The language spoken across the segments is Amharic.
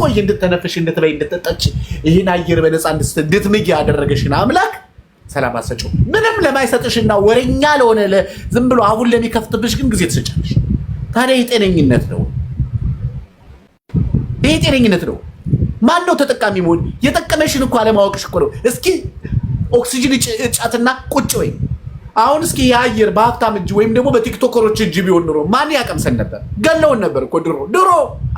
እንድትቆይ እንድትተነፍሽ እንድትበይ እንድትጠጪ ይህን አየር በነፃ እንድትምጊ ያደረገሽን አምላክ ሰላም አትሰጪው። ምንም ለማይሰጥሽና ወሬኛ ለሆነ ዝም ብሎ አሁን ለሚከፍትብሽ ግን ጊዜ ትሰጫለሽ። ታዲያ ይህ ጤነኝነት ነው? ይህ ጤነኝነት ነው? ማን ነው ተጠቃሚ መሆን? የጠቀመሽን እኮ አለማወቅሽ እኮ ነው። እስኪ ኦክሲጅን እጫትና ቁጭ ወይ አሁን እስኪ የአየር በሀብታም እጅ ወይም ደግሞ በቲክቶከሮች እጅ ቢሆን ኑሮ ማን ያቀምሰን ነበር? ገለውን ነበር እኮ ድሮ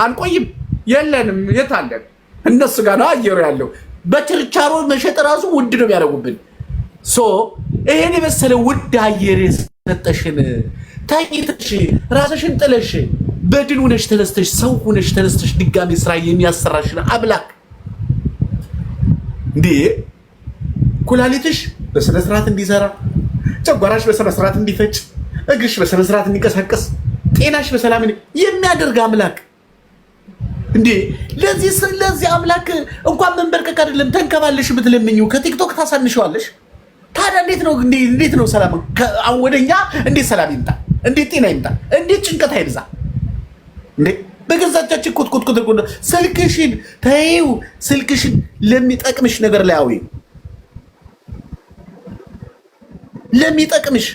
አንቆይም። የለንም። የት አለን? እነሱ ጋር ነው አየሩ ያለው። በችርቻሮ መሸጥ ራሱ ውድ ነው የሚያደርጉብን። ይሄን የመሰለ ውድ አየር የሰጠሽን ታይተሽ ራስሽን ጥለሽ በድን ሆነሽ ተነስተሽ ሰው ሆነሽ ተነስተሽ ድጋሚ ስራ የሚያሰራሽን አምላክ እንዴ ኩላሊትሽ በስነ ስርዓት እንዲሰራ፣ ጨጓራሽ በስነ ስርዓት እንዲፈጭ፣ እግርሽ በስነ ስርዓት እንዲንቀሳቀስ፣ ጤናሽ በሰላም የሚያደርግ አምላክ እንዴ ለዚህ አምላክ እንኳን መንበርከክ አይደለም ተንከባለሽ ብትለምኚው ከቲክቶክ ታሳንሽዋለሽ። ታዲያ እንዴት ነው ሰላም ወደኛ? እንዴት ሰላም ይምጣ? እንዴት ጤና ይምጣ? እንዴት ጭንቀት አይብዛ? እንዴ በገዛቻችን ኩትኩት ስልክሽን ተይው። ስልክሽን ለሚጠቅምሽ ነገር ላይ አውይ። ለሚጠቅምሽ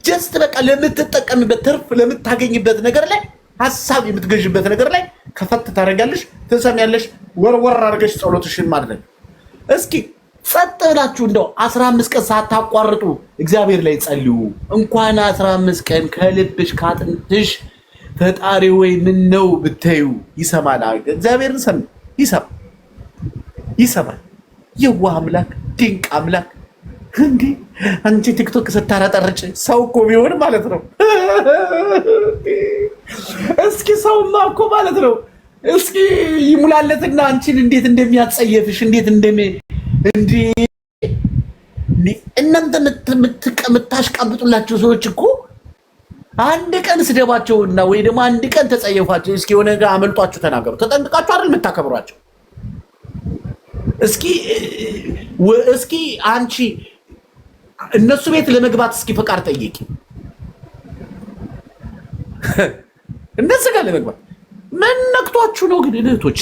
ጀስት በቃ ለምትጠቀምበት ትርፍ ለምታገኝበት ነገር ላይ ሐሳብ የምትገዥበት ነገር ላይ ከፈት ታደርጋለሽ፣ ትሰሚያለሽ። ወርወር አድርገሽ ጸሎትሽን ማድረግ። እስኪ ጸጥ ብላችሁ እንደው 15 ቀን ሳታቋርጡ እግዚአብሔር ላይ ጸልዩ። እንኳን 15 ቀን ከልብሽ ካጥንትሽ ፈጣሪ ወይ ምን ነው ብትዩ ይሰማል። እግዚአብሔርን ይሰማል። የዋህ አምላክ፣ ድንቅ አምላክ። እንዴ አንቺ ቲክቶክ ስታረጠርጭ ሰው እኮ ቢሆን ማለት ነው። እስኪ ሰውማ እኮ ማለት ነው። እስኪ ይሙላለትና አንቺን እንዴት እንደሚያጸየፍሽ እንዴት እናንተ የምታሽቃብጡላቸው ሰዎች እኮ አንድ ቀን ስደባቸውና ወይ ደግሞ አንድ ቀን ተጸየፏቸው። እስኪ የሆነ ነገር አመልጧችሁ ተናገሩ። ተጠንቅቃችሁ አይደል የምታከብሯቸው? እስኪ አንቺ እነሱ ቤት ለመግባት እስኪ ፈቃድ ጠይቂ። እነሱ ጋር ለመግባት ምን ነክቷችሁ ነው ግን እህቶቼ?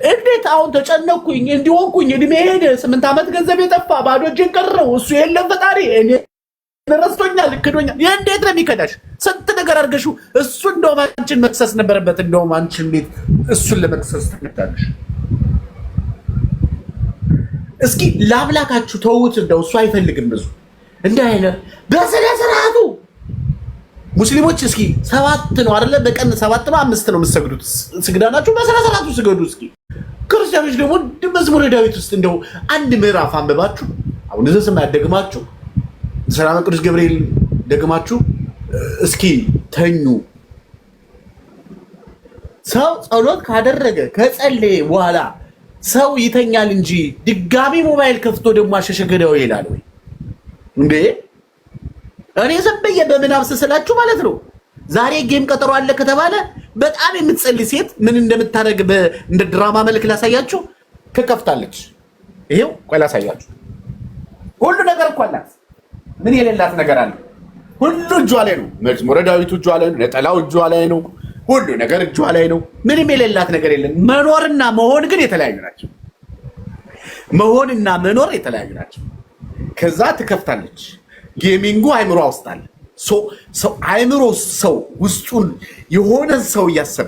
እንዴት አሁን ተጨነኩኝ እንዲሆንኩኝ እድሜ ሄደ 8 ዓመት ገንዘብ የጠፋ ባዶ እጄን ቀረው እሱ የለም ፈጣሪ እኔ ረስቶኛል ክዶኛል። እንዴት ነው የሚከዳሽ? ስንት ነገር አድርገሽው እሱ እንደውም አንቺን መክሰስ ነበረበት። እንደውም አንቺን ቤት እሱን ለመክሰስ ተነዳለሽ። እስኪ ለአምላካችሁ ተውት። እንደው እሱ አይፈልግም ብዙ እንዳይነ በስነ ስርዓቱ ሙስሊሞች እስኪ 7 ነው አይደለ? በቀን 7 ነው 5 ነው የምትሰግዱት። ስግዳናችሁ በስነ ስርዓቱ ስገዱ። እስኪ ክርስቲያኖች ደግሞ መዝሙረ ዳዊት ውስጥ እንደው አንድ ምዕራፍ አንብባችሁ አሁን ዘሰማ ያደግማችሁ ሰላም ቅዱስ ገብርኤል ደግማችሁ እስኪ ተኙ። ሰው ጸሎት ካደረገ ከጸለየ በኋላ ሰው ይተኛል እንጂ ድጋሚ ሞባይል ከፍቶ ደግሞ አሸሸገዳው ይላል ወይ እንዴ? እኔ ዝም ብዬ በምናብ ስላችሁ ማለት ነው። ዛሬ ጌም ቀጠሮ አለ ከተባለ በጣም የምትጸልይ ሴት ምን እንደምታደርግ እንደ ድራማ መልክ ላሳያችሁ። ከከፍታለች ይሄው ቆይ ላሳያችሁ። ሁሉ ነገር እኮ አላት። ምን የሌላት ነገር አለ? ሁሉ እጇ ላይ ነው። መዝሙረ ዳዊቱ እጇ ላይ ነው። ነጠላው እጇ ላይ ነው። ሁሉ ነገር እጇ ላይ ነው። ምንም የሌላት ነገር የለም። መኖርና መሆን ግን የተለያዩ ናቸው። መሆንና መኖር የተለያዩ ናቸው። ከዛ ትከፍታለች። ጌሚንጉ አይምሮ ውስጥ አለ። ሰው አይምሮ ሰው ውስጡን የሆነ ሰው እያሰበ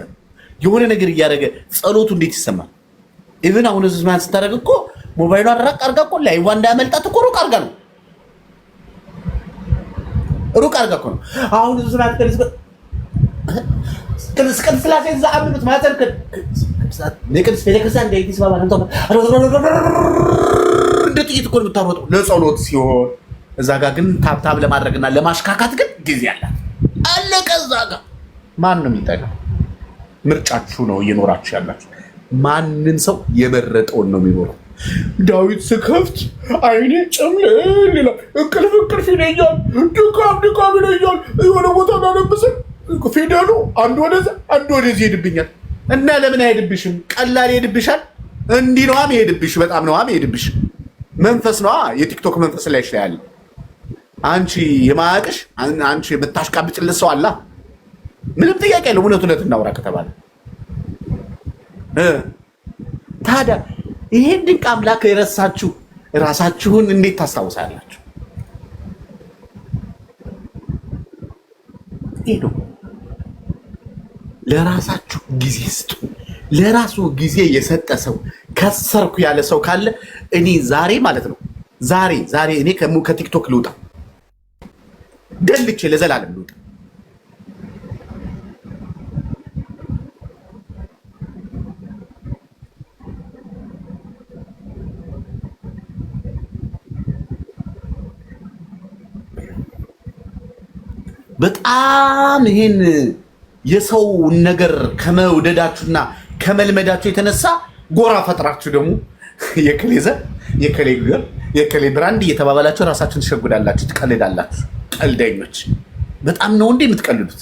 የሆነ ነገር እያደረገ ጸሎቱ እንዴት ይሰማል? ኢቭን አሁን እዚህ ማን ስታደርግ እኮ ሞባይሏን ራቅ አድርጋ እኮ ላይ ዋንዳ ያመልጣት እኮ ሩቅ አድርጋ ነው። ሩቅ አድርጋ እኮ ነው። አሁን እዚህ ማን ተልስ ቅድስት ሥላሴ ዘአምኑት ማዘር ቅድስት ቤተክርስቲያን እንዴት ይስባባል? እንደ ጥይት እኮ የምታሮጠው ለጸሎት ሲሆን እዛ ጋር ግን ታብታብ ለማድረግና ለማሽካካት ግን ጊዜ አላት። አለቀ። እዛ ጋር ማን ነው የሚጠቀም? ምርጫችሁ ነው እየኖራችሁ ያላችሁ። ማንን ሰው የመረጠውን ነው የሚኖረው። ዳዊት ስከፍት አይኔ ጨምለል ይላል። እንቅልፍ ይለኛል። ድካም ይለኛል። የሆነ ቦታ ላለብስን ፊደሉ አንድ ወደዛ አንድ ወደዚህ ይሄድብኛል። እና ለምን አይሄድብሽም? ቀላል ይሄድብሻል። እንዲህ ነዋ የሚሄድብሽ። በጣም ነዋ የሚሄድብሽ። መንፈስ ነዋ። የቲክቶክ መንፈስ ላይ ያለ አንቺ የማያውቅሽ አንቺ የምታሽቃብጭልት ሰው አላ። ምንም ጥያቄ የለም። እውነት እናውራ ከተባለ ታዲያ ይሄን ድንቅ አምላክ የረሳችሁ ራሳችሁን እንዴት ታስታውሳላችሁ? ሄዶ ለራሳችሁ ጊዜ ስጡ። ለራሱ ጊዜ የሰጠ ሰው ከሰርኩ ያለ ሰው ካለ እኔ ዛሬ ማለት ነው ዛሬ እኔ ከቲክቶክ ልውጣ፣ ደልቼ ለዘላለም ልውጣ። በጣም ይሄን የሰው ነገር ከመውደዳችሁና ከመልመዳችሁ የተነሳ ጎራ ፈጥራችሁ ደግሞ የከሌ ዘር የከሌ ግር የከሌ ብራንድ እየተባባላችሁ ራሳችሁን ትሸጉዳላችሁ፣ ትቀልዳላችሁ። ቀልደኞች በጣም ነው እንዴ የምትቀልዱት?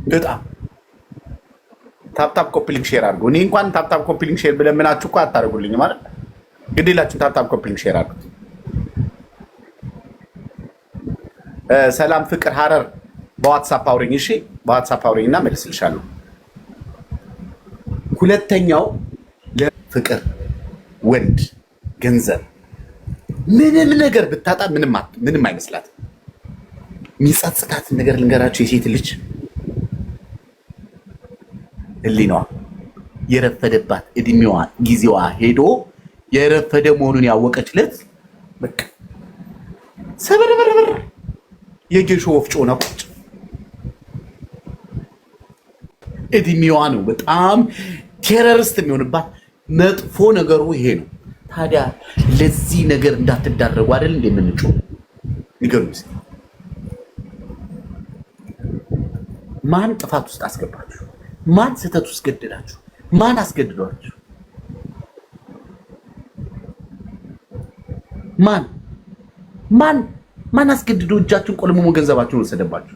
በጣም ታፕታፕ ኮፒሊንግ ሼር አድርጉ። እኔ እንኳን ታፕታፕ ኮፒሊንግ ሼር ብለምናችሁ እኮ አታደርጉልኝ ማለት ግዴላችሁ። ታፕታፕ ኮፒሊንግ ሼር አድርጉት። ሰላም ፍቅር ሀረር በዋትሳፕ አውሪኝ። እሺ በዋትሳፕ አውሪኝና መልስልሻለሁ። ሁለተኛው ለፍቅር ወንድ ገንዘብ ምንም ነገር ብታጣ ምንም አይመስላት። የሚጸጽታትን ነገር ልንገራችሁ። የሴት ልጅ ህሊናዋ የረፈደባት እድሜዋ ጊዜዋ ሄዶ የረፈደ መሆኑን ያወቀችለት በቃ ሰበረበረበር የጌሾ ወፍጮ ነው። እድሜዋ ነው በጣም ቴረሪስት የሚሆንባት። መጥፎ ነገሩ ይሄ ነው። ታዲያ ለዚህ ነገር እንዳትዳረጉ አይደል እንደምንጮህ ንገሩኝ። ማን ጥፋት ውስጥ አስገባችሁ? ማን ስህተት ውስጥ ገደላችሁ? ማን አስገድዷችሁ? ማን አስገድዶ እጃችሁን ቆልሞ ገንዘባችሁን ወሰደባችሁ?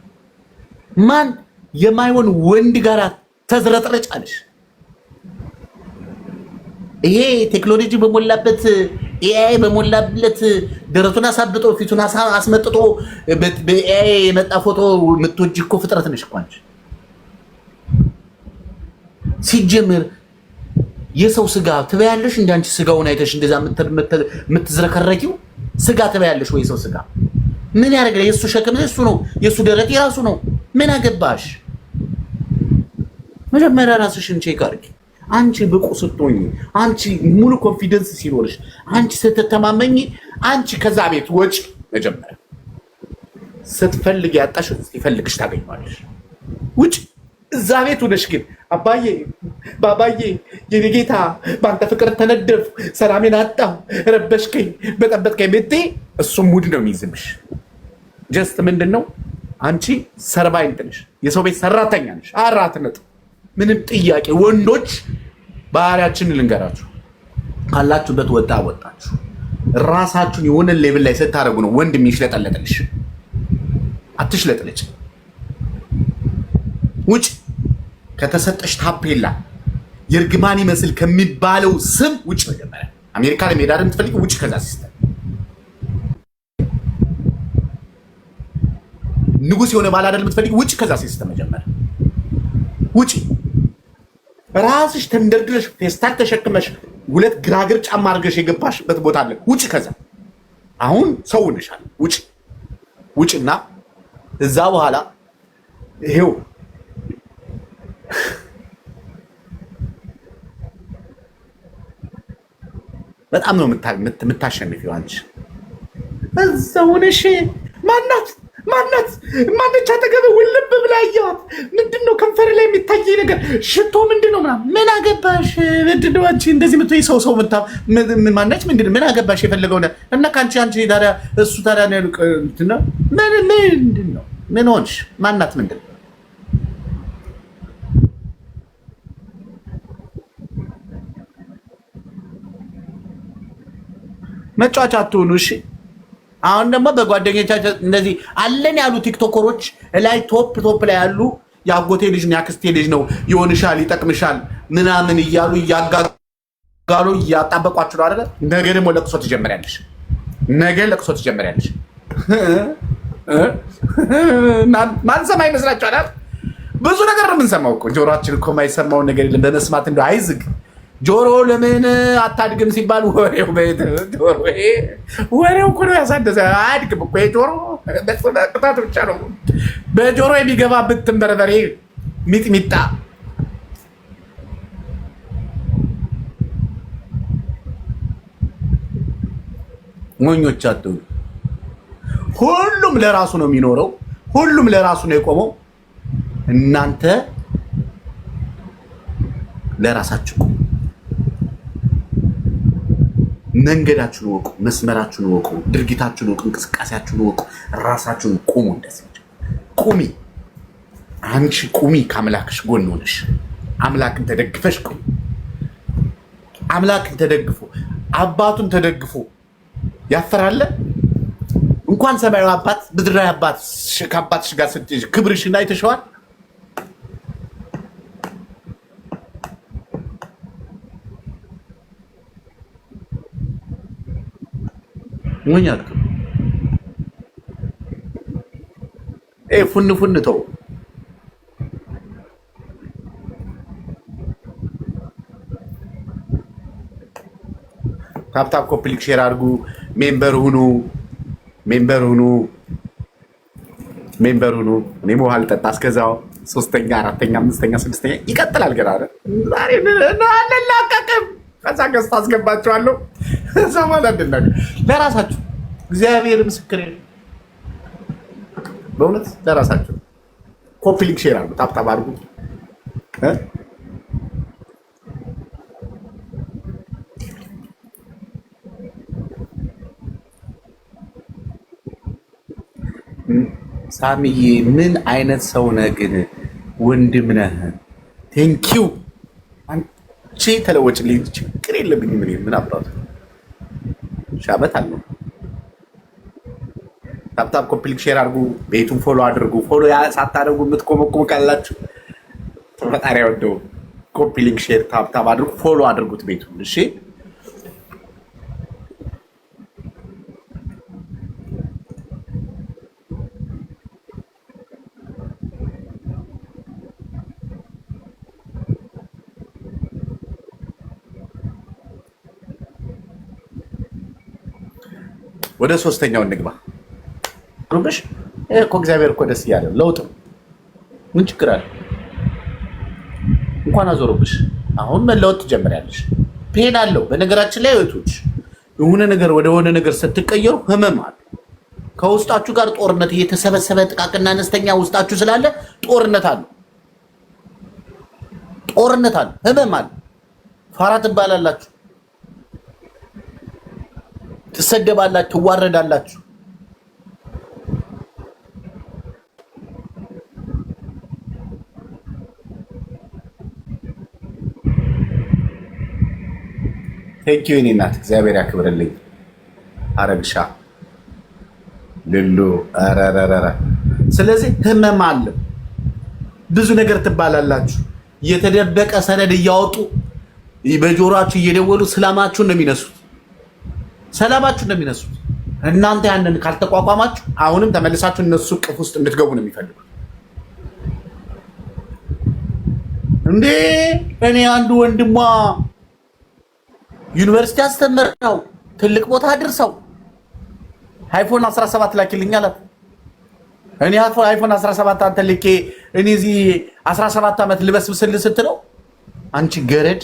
ማን የማይሆን ወንድ ጋር ተዝረጥረጫለሽ? ይሄ ቴክኖሎጂ በሞላበት ኤአይ በሞላበት ደረቱን አሳብጦ ፊቱን አስመጥጦ በኤአይ የመጣ ፎቶ የምትወጂ እኮ ፍጥረት ነሽ እኮ አንቺ። ሲጀምር የሰው ስጋ ትበያለሽ? እንደ አንቺ ስጋውን አይተሽ እንደዛ የምትዝረከረኪው ስጋ ትበያለሽ ወይ? ሰው ስጋ ምን ያደርጋል? የሱ ሸክም እሱ ነው፣ የሱ ደረት የራሱ ነው። ምን አገባሽ? መጀመሪያ ራስሽን ቼክ አድርጊ። አንቺ ብቁ ስትሆኚ፣ አንቺ ሙሉ ኮንፊደንስ ሲኖርሽ፣ አንቺ ስትተማመኝ፣ አንቺ ከዛ ቤት ወጪ። መጀመሪያ ስትፈልግ ያጣሽ ሲፈልግሽ ታገኘዋለሽ። ውጭ እዛ ቤት ሆነሽ ግን አባዬ ባባዬ የኔ ጌታ በአንተ ፍቅር ተነደፍ፣ ሰላሜን አጣሁ፣ ረበሽከኝ፣ በጠበጥከኝ ብትይ እሱም ሙድ ነው የሚይዝብሽ። ጀስት ምንድን ነው አንቺ ሰርቫይንት ነሽ፣ የሰው ቤት ሰራተኛ ነሽ። 4 ነጥብ። ምንም ጥያቄ። ወንዶች ባህሪያችንን ልንገራችሁ፣ ካላችሁበት ወጣችሁ ራሳችሁን የሆነ ሌቭል ላይ ስታደርጉ ነው ወንድ የሚሽለጠለጥልሽ። አትሽለጥለጭ። ውጭ ከተሰጠሽ ታፔላ የእርግማን ይመስል ከሚባለው ስም ውጭ። መጀመሪያ አሜሪካ ለመሄድ አይደል የምትፈልጊው? ውጭ ከዛ ሲስተም ንጉስ የሆነ ባል አይደል የምትፈልጊው? ውጭ ከዛ ሲስተም መጀመሪያ ውጭ። ራስሽ ተንደርድረሽ ፌስታል ተሸክመሽ 2 ግራግር ጫማ አድርገሽ የገባሽበት ቦታ አለ። ውጭ ከዛ አሁን ሰው ነሻል። ውጭና እዛ በኋላ ይሄው በጣም ነው የምታሸንፊው አንቺ። እዛ ሆነሽ ማነች አጠገብ ውልብ ብላ አየኋት። ምንድን ነው ከንፈር ላይ የሚታየኝ ነገር? ሽቶ ምንድን ነው ምናምን። ምን አገባሽ? ምንድን ነው አንቺ እንደዚህ የምትይ? ሰው ማነች? ምንድን ነው? ምን አገባሽ? የፈለገው እና ከአንቺ ታዲያ እሱ ታዲያ ምንድን ነው? ምን ሆንሽ? ማናት? ምንድን ነው? መጫወቻ አትሆኑ እሺ። አሁን ደግሞ በጓደኞቻቸው እንደዚህ አለን ያሉ ቲክቶከሮች ላይ ቶፕ ላይ ያሉ የአጎቴ ልጅ ነው ያክስቴ ልጅ ነው ይሆንሻል፣ ይጠቅምሻል ምናምን እያሉ እያጋጋሉ እያጣበቋችሁ ነው አይደለ? ነገ ደግሞ ለቅሶ ትጀምሪያለሽ። ማንሰማ ይመስላችኋል? ብዙ ነገር ነው የምንሰማው እኮ። ጆሮአችን እኮ የማይሰማውን ነገር የለም። በመስማት እንደው አይዝግ። ጆሮ ለምን አታድግም ሲባል ወሬው እኮ ነው ያሳደሰ። አያድግም እኮ የጆሮ ቅጣት ብቻ ነው። በጆሮ የሚገባ ብትን በርበሬ ሚጥሚጣ ሞኞች አትሁኑ። ሁሉም ለራሱ ነው የሚኖረው። ሁሉም ለራሱ ነው የቆመው። እናንተ ለራሳችሁ ቆሙ። መንገዳችሁን ወቁ፣ መስመራችሁን ወቁ፣ ድርጊታችሁን ወቁ፣ እንቅስቃሴያችሁን ወቁ። ራሳችሁን ቁሙ። እንደዚህ ቁሚ። አንቺ ቁሚ። ከአምላክሽ ጎን ሆነሽ አምላክን ተደግፈሽ ቁሚ። አምላክን ተደግፎ አባቱን ተደግፎ ያፈራለ እንኳን ሰማያዊ አባት ምድራዊ አባት ከአባትሽ ጋር ስትሄጂ ክብርሽን አይተሽዋል። ምን ያልኩ ፉን ተው። ታፕታፕ ኮፕሊክ ሼር አድርጉ። ሜምበር ሁኑ። እኔ ውሃ ልጠጣ እስከዛው። 3ኛ 4ኛ 5ኛ 6ኛ ይቀጥላል። ገና ዛሬ አልላቀቅም። ከዛ ገዝታ አስገባችኋለሁ። ሰማላ እንደናገ ለራሳችሁ እግዚአብሔር ምስክሬ ነው። በእውነት ለራሳችሁ ኮፕሊክ ሼር አድርጉ። ታፕታፕ አድርጉ። ሳሚዬ ምን አይነት ሰው ነህ ግን? ወንድም ነህ። ቴንኪው። አንቺ ተለወጭልኝ። ችግር የለብኝም። ምን አባቱ ሻመት አለው። ታፕታፕ ኮፕሊክ ሼር አድርጉ። ቤቱን ፎሎ አድርጉ። ፎሎ ሳታደርጉ የምትቆመቁሙ ካላችሁ ፈጣሪ ያወደው። ኮፕሊክ ሼር ታፕታፕ አድርጉ። ፎሎ አድርጉት ቤቱን። እሺ ወደ 3ኛው እንግባ። ሩብሽ እኮ እግዚአብሔር እኮ ደስ እያለ ለውጥ ምን ችግር አለ? እንኳን አዞረብሽ። አሁን መለወጥ ትጀምሪያለሽ። ፔን አለው። በነገራችን ላይ እህቶች የሆነ ነገር ወደ ሆነ ነገር ስትቀየሩ ህመም አለ። ከውስጣችሁ ጋር ጦርነት እየተሰበሰበ ጥቃቅና አነስተኛ ውስጣችሁ ስላለ ጦርነት አለ። ህመም አለ። ፋራ ትባላላችሁ፣ ትሰደባላችሁ፣ ትዋረዳላችሁ። ቴንኪው የኔ እናት እግዚአብሔር ያክብርልኝ። አረግሻ ልሉ አራራራ። ስለዚህ ህመም አለ። ብዙ ነገር ትባላላችሁ። የተደበቀ ሰነድ እያወጡ በጆሮአችሁ እየደወሉ ሰላማችሁን ነው የሚነሱት። እናንተ ያንን ካልተቋቋማችሁ አሁንም ተመልሳችሁ እነሱ ቅፍ ውስጥ እንድትገቡ ነው የሚፈልጉት። እንዴ እኔ አንዱ ወንድሟ ዩኒቨርሲቲ አስተምረው ትልቅ ቦታ አድርሰው አይፎን 17 ላኪልኝ አላት። እኔ አይፎን 17 አንተ ልኬ እኔ እዚህ 17 ዓመት ልበስብስል ስትለው አንቺ ገረድ፣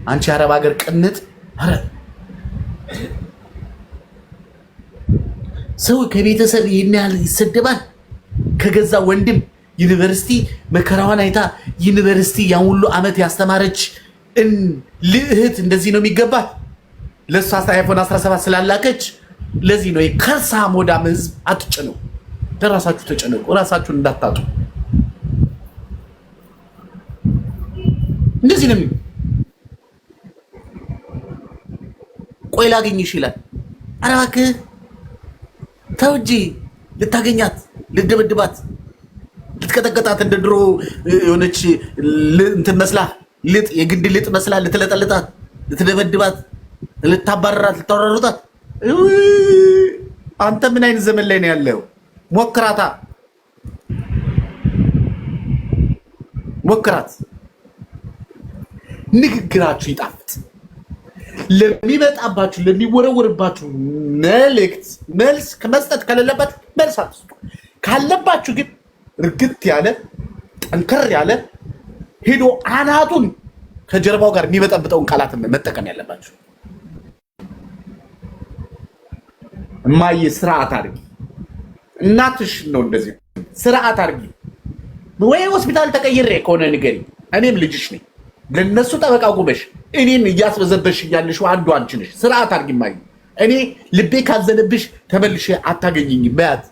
አንቺ አረብ ሀገር ቅንጥ። አረ ሰው ከቤተሰብ ይሄን ያህል ይሰደባል? ከገዛ ወንድም ዩኒቨርሲቲ መከራዋን አይታ ዩኒቨርሲቲ ያን ሁሉ ዓመት ያስተማረች ልእህት እንደዚህ ነው የሚገባት? ለሷ አይፎን 17 ስላላከች ለዚህ ነው የከርሳ ሞዳም ህዝብ አትጭኑ። ለራሳችሁ ተጨነቁ፣ ራሳችሁን እንዳታጡ። እንደዚህ ነው። ቆይ ላገኝሽ ይላል። ኧረ እባክህ ተው እንጂ። ልታገኛት፣ ልትደበድባት፣ ልትቀጠቀጣት እንደ ድሮ የሆነች እንትን መስላ ልጥ የግድ ልጥ መስላ ልትለጠልጣት፣ ልትደበድባት፣ ልታባረራት፣ ልታወራሩታት። አንተ ምን አይነት ዘመን ላይ ነው ያለው? ሞክራታ ሞክራት። ንግግራችሁ ይጣፍጥ። ለሚመጣባችሁ ለሚወረወርባችሁ መልስ ከመስጠት ከሌለባችሁ መልስ አትስጡ። ካለባችሁ ግን እርግጥ ያለ ጠንከር ያለ ሄዶ አናቱን ከጀርባው ጋር የሚበጠብጠውን ቃላት መጠቀም ያለባችሁ። እማዬ ስርዓት አድርጊ፣ እናትሽ ነው እንደዚህ ስርዓት አድርጊ። ወይ ሆስፒታል ተቀይሬ ከሆነ ንገሪ፣ እኔም ልጅሽ ነኝ። ለነሱ ጠበቃ ቆመሽ እኔን እያስበዘበሽ ያለሽው አንዱ አንቺ ነሽ። ስርዓት አድርጊ እማዬ። እኔ ልቤ ካዘነብሽ ተመልሼ አታገኝኝ። በያት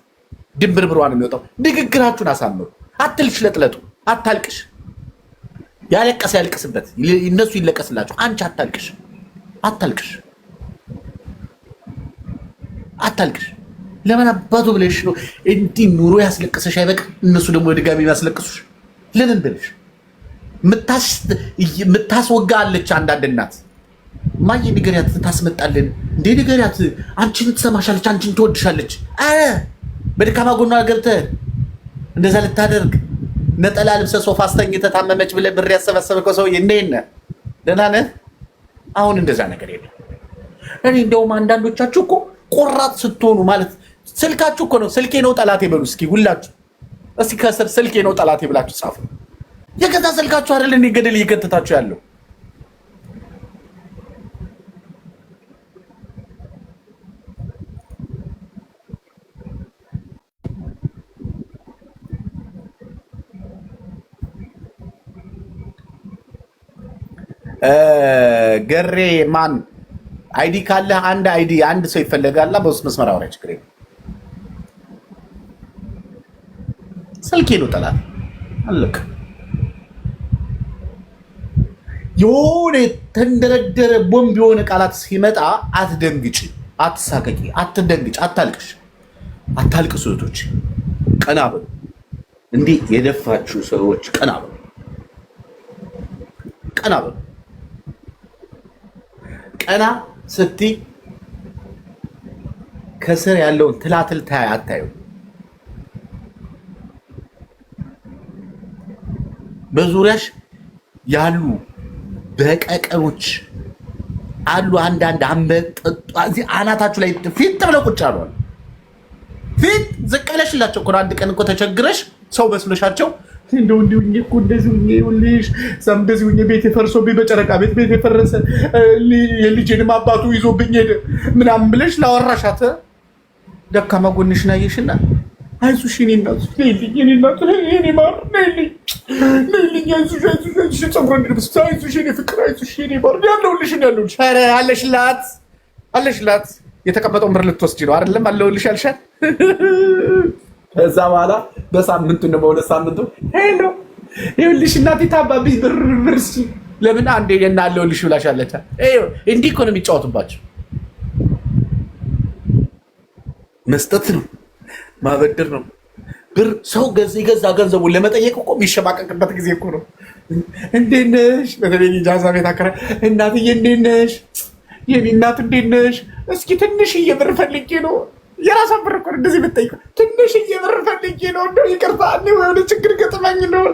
ድንብርብሯን የሚወጣው ንግግራችሁን አሳምሩ። አትልሽለጥለጡ፣ አታልቅሽ። ያለቀሰ ያልቅስበት፣ እነሱ ይለቀስላችሁ። አንቺ አታልቅሽ፣ አታልቅሽ፣ አታልቅሽ። ለምን አባቱ ብለሽ ነው እንዲህ ኑሮ ያስለቀሰሽ አይበቃ? እነሱ ደግሞ ድጋሚ ያስለቅሱሽ ለምን ብለሽ ምታስወጋ አለች። አንዳንድ እናት ማየ ንገሪያት ታስመጣልን እንዴ ንገሪያት፣ አንቺን ትሰማሻለች፣ አንቺን ትወድሻለች። አረ በድካማ ጎኗ ገብተህ እንደዛ ልታደርግ ነጠላ ልብሰ ሶፋ አስተኝተህ ታመመች ብለህ ብር ያሰበሰብከው ሰውዬ እንዴት ነህ? ደህና ነህ? አሁን እንደዛ ነገር የለም። እኔ እንደውም አንዳንዶቻችሁ እኮ ቆራጥ ስትሆኑ ማለት ስልካችሁ እኮ ነው። ስልኬ ነው ጠላቴ በሉ እስኪ ሁላችሁ። እስኪ ከስር ስልኬ ነው ጠላቴ ብላችሁ ጻፉ። የገዛ ስልካችሁ አይደል እንዴ ገደል እየከተታችሁ ያለው? ገሬ ማን አይዲ ካለ አንድ አይዲ አንድ ሰው ይፈልጋልና በውስጥ መስመር አውራ ችግር የለም። ስልኬ ነው ጠላት አለክ። የሆነ ተንደረደረ ቦምብ የሆነ ቃላት ሲመጣ አትደንግጭ፣ አትሳቀቂ፣ አትደንግጭ፣ አታልቅሽ፣ አታልቅሱ። እህቶች ቀና በሉ። እንዲህ የደፋችሁ ሰዎች ቀና በሉ፣ ቀና በሉ። ቀና ስትይ ከስር ያለውን ትላትል አታዩ። በዙሪያሽ ያሉ በቀቀኖች አሉ። አንዳንድ እዚህ አናታችሁ ላይ ፊት ብለው ቁጭ አሉ። ፊት ዝቀለሽላቸው እኮ አንድ ቀን እኮ ተቸግረሽ ሰው መስሎሻቸው እንደው እኮ እንደዚህ ሁኚ ሰም እንደዚህ ሁኚ ቤት የፈርሶብኝ በጨረቃ ቤት የፈረሰ የልጄንም አባቱ ይዞብኝ ሄደ ምናምን ብለሽ ላወራሻት ደካማ ጎንሽን አየሽና አይዞሽ የኔ እናት የኔ እናት የኔ ማር ነይልኝ አይዞሽ ፀጉሬን ልብስ አይዞሽ የኔ ፍቅር አይዞሽ የኔ ማር ያለሁልሽ ኧረ አለሽላት የተቀመጠውን ብር ልትወስጂ ነው አይደለም? አለሁልሽ ያልሻት ከዛ በኋላ በሳምንቱ ነው በሁለት ሳምንቱ ሄሎ ይኸውልሽ እናቴ ታባብኝ ብር እስኪ ለምን አንዴ የናለውልሽ ብላሻለች። እንዲህ እኮ ነው የሚጫወቱባቸው። መስጠት ነው ማበደር ነው። ብር ሰው የገዛ ገንዘቡን ለመጠየቅ እኮ የሚሸማቀቅበት ጊዜ እኮ ነው። እንዴት ነሽ? በተለይ ጃዛ ቤት አከራ እናትዬ እንዴት ነሽ? የኔ እናት እንዴት ነሽ? እስኪ ትንሽዬ ብር ፈልጌ ነው የራሷን ብር እኮ እንደዚህ ብትጠይቀው ትንሽዬ ብር ፈልጌ ነው እንደው ይቅርታ የሆነ ችግር ገጥመኝ ነው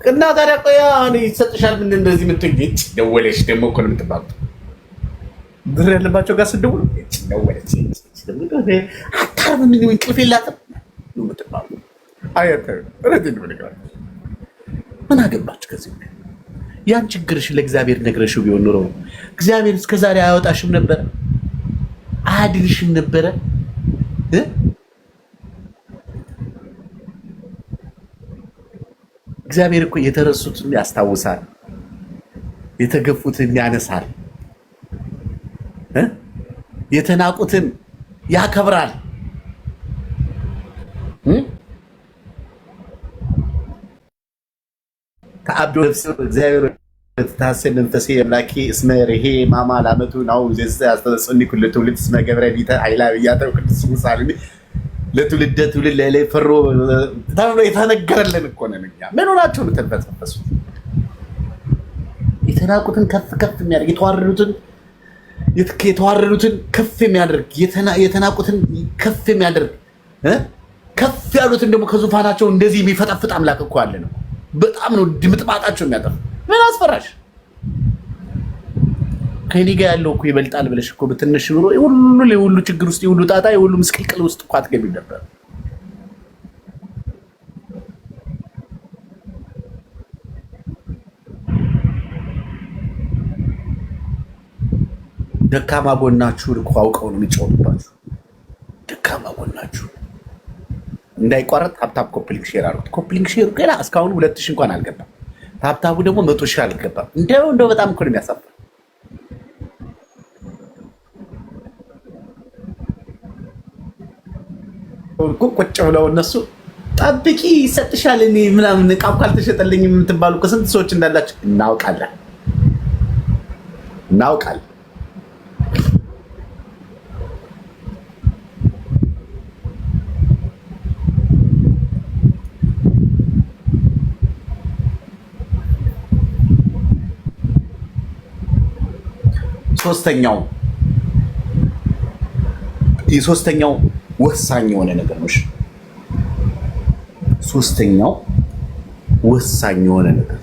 እና ታዲያ ቆይ ይሰጥሻል። ምን እንደዚህ የምትገጭ ደወለሽ ደግሞ እኮ ነው የምትባሉት። ብር ያለባቸው ጋር ስደውሉ ደወለች አታርም ምን እንቅልፍ የላትም ነው የምትባሉ። ምን አገባች ከዚህ? ያን ችግርሽ ለእግዚአብሔር ነግረሽው ቢሆን ኖሮ እግዚአብሔር እስከዛሬ አያወጣሽም ነበረ፣ አያድንሽም ነበረ። እግዚአብሔር እኮ የተረሱትን ያስታውሳል፣ የተገፉትን ያነሳል፣ የተናቁትን ያከብራል። ከአብዶ እግዚአብሔር ተታሰን መንፈሴ አምላኬ እስመ ርሄ ማማ ላመቱ ነው ዘስ ያስተጽኒ ኩሉ ትውልድ እስመ ገብረ ዲተ አይላ ያተው ቅዱስ ሙሳልሚ ለትውልድ ለላይ ፈሮ ተብሎ የተነገረልን እኮ ነን። እኛ ምን ሆናችሁ ነው ተንፈስፈሱ? የተናቁትን ከፍ የሚያደርግ የተዋረዱትን ከፍ የሚያደርግ የተናቁትን ከፍ የሚያደርግ ከፍ ያሉትን ደግሞ ከዙፋናቸው እንደዚህ የሚፈጠፍጥ አምላክ እኮ አለ ነው። በጣም ነው ድምጥማጣቸው የሚያጠፋ። ምን አስፈራሽ? ከኔ ጋር ያለው እኮ ይበልጣል ብለሽ እኮ በትንሽ ብሎ ሁሉ ችግር ውስጥ ሁሉ ጣጣ ሁሉ ምስቅልቅል ውስጥ እኮ አትገቢ ነበር። ደካማ ጎናችሁን እኮ አውቀው ነው የሚጫወቱባችሁ። ደካማ ጎናችሁ እንዳይቋረጥ ታፕታፕ ኮፕሊንግ ሼር አሉት። ኮፕሊንግ ሼር ገና እስካሁን 2000 እንኳን አልገባም። ታፕታፑ ደግሞ 100,000 አልገባም። እንደው በጣም እኮ ነው የሚያሳፍር። ቁጭ ብለው እነሱ ጠብቂ ይሰጥሻል እኔ ምናምን ዕቃ እኮ አልተሸጠልኝም የምትባሉ ከስንት ሰዎች እንዳላችሁ እናውቃለን። ሶስተኛው ወሳኝ የሆነ ነገር ነው። ሶስተኛው ወሳኝ የሆነ ነገር